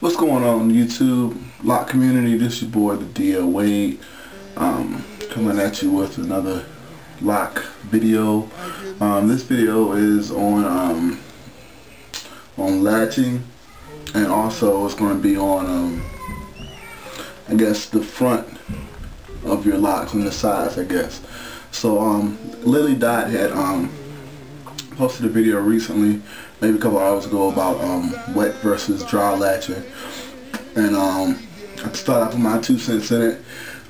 What's going on YouTube, lock community? This is your boy, the DL Wade, coming at you with another lock video. This video is on latching, and also it's going to be on I guess the front of your locks and the sides, I guess. So lillydots had posted a video recently, maybe a couple hours ago, about wet versus dry latching, and I start off with my 2 cents in it.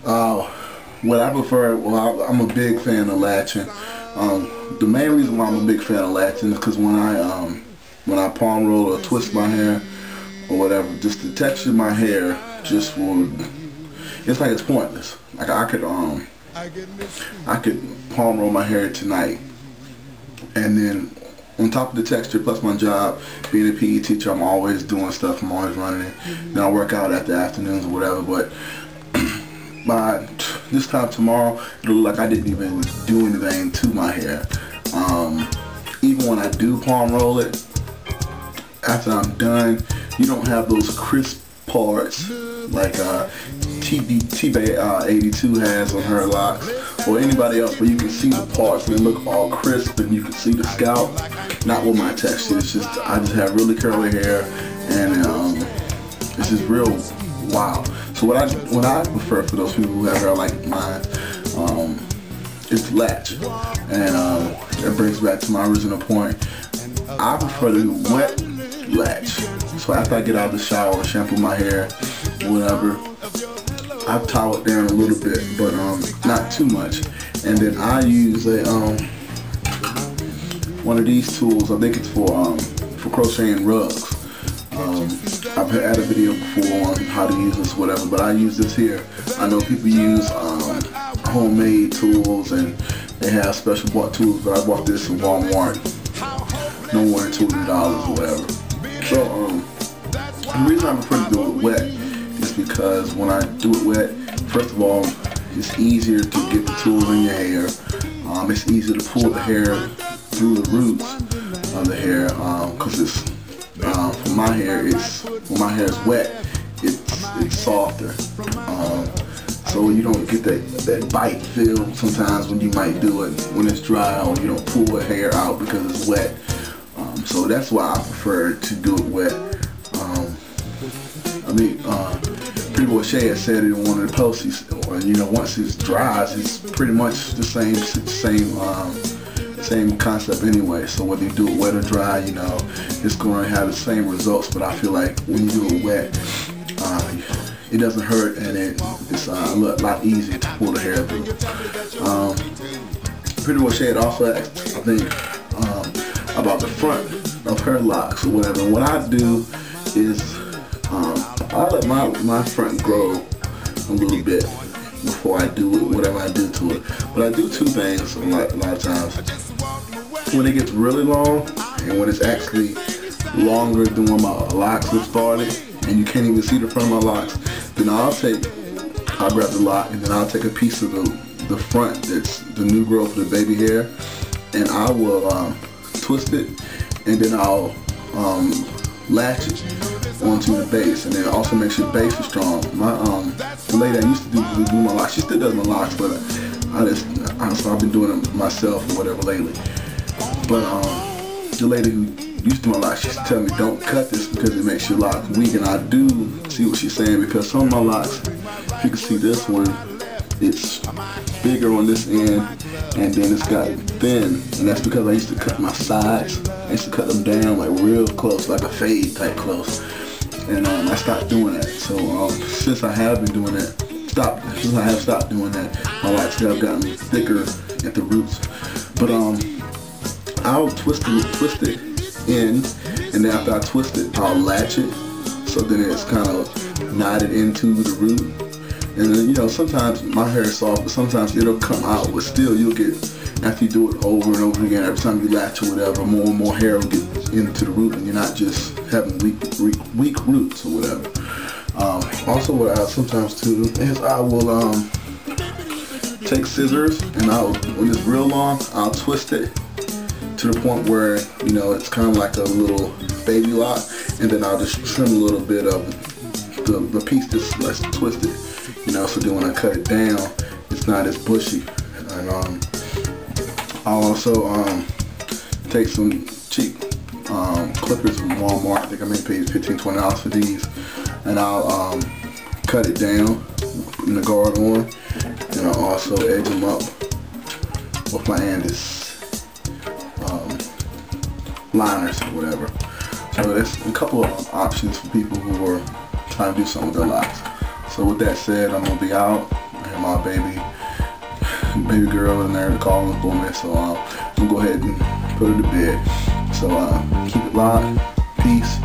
What I prefer, well, I'm a big fan of latching. The main reason why I'm a big fan of latching is because when I palm roll or twist my hair or whatever, just the texture of my hair just will, it's like it's pointless. Like I could palm roll my hair tonight, and then on top of the texture, plus my job being a PE teacher, I'm always doing stuff, I'm always running it. Then I work out at the afternoons or whatever, but by this time tomorrow, it'll look like I didn't even do anything to my hair. Even when I do palm roll it, after I'm done, you don't have those crisp parts like TB82 has on her locks, or anybody else, where you can see the parts and they look all crisp and you can see the scalp. Not with my texture. It's just, I just have really curly hair, and it's just real wild. So what I prefer for those people who have hair like mine, is latch, and that brings back to my original point. I prefer to do wet latch. So after I get out of the shower, shampoo my hair, whatever, I towel it down a little bit, but not too much, and then I use a one of these tools. I think it's for crocheting rugs. I've had a video before on how to use this, whatever, but I use this here. I know people use homemade tools and they have special bought tools, but I bought this in Walmart, no more than $200 or whatever. So the reason I prefer to do it wet is because when I do it wet, first of all, it's easier to get the tools in your hair. It's easier to pull the hair through the roots of the hair, because it's for my hair, when my hair is wet, it's softer, so you don't get that bite feel sometimes when you might do it when it's dry, or you don't pull the hair out because it's wet. So that's why I prefer to do it wet. I mean, Pretty Boy Shay had said it in one of the posts. Once it dries, it's pretty much the same concept anyway. So whether you do it wet or dry, it's going to have the same results. But I feel like when you do it wet, it doesn't hurt, and it's a lot easier to pull the hair through. Pretty Boy Shay had also asked, I think, about the front of her locks or whatever. And what I do is I let my front grow a little bit before I do whatever I do to it. But I do 2 things a lot of times. When it gets really long, and when it's actually longer than when my locks have started, and you can't even see the front of my locks, then I'll grab the lock, and then I'll take a piece of the front that's the new growth of the baby hair, and I will twist it, and then I'll latch it onto the base, and then also make sure the base is strong. The lady I used to do my locks, she still does my locks, but I've been doing it myself or whatever lately. But the lady who used to do my locks, she used to tell me, don't cut this because it makes your lock weak, and I do see what she's saying, because some of my locks, if you can see this one, it's bigger on this end, and then it's got thin, and that's because I used to cut my sides. I used to cut them down like real close, like a fade type close, and I stopped doing that. So since I have been doing that, since I have stopped doing that, my locks have gotten thicker at the roots. But I'll twist it in, and then after I twist it, I'll latch it, so then it's kind of knotted into the root. And then, sometimes my hair is soft, but sometimes it'll come out, but still you'll get, after you do it over and over again, every time you latch or whatever, more and more hair will get into the root, and you're not just having weak roots or whatever. Also, what I sometimes do is I will take scissors, and when it's real long, I'll twist it to the point where, it's kind of like a little baby lock, and then I'll just trim a little bit of the piece that's less twisted, you know, so then when I cut it down, it's not as bushy. And I'll also take some cheap clippers from Walmart. I think I may pay $15–20 for these, and I'll cut it down, putting the guard on, and I'll also edge them up with my Andis liners or whatever. So there's a couple of options for people who are trying to do something with their locks. So with that said, I'm gonna be out. I have my baby girl in there calling for me, so I'm gonna go ahead and put her to bed. So keep it locked. Peace.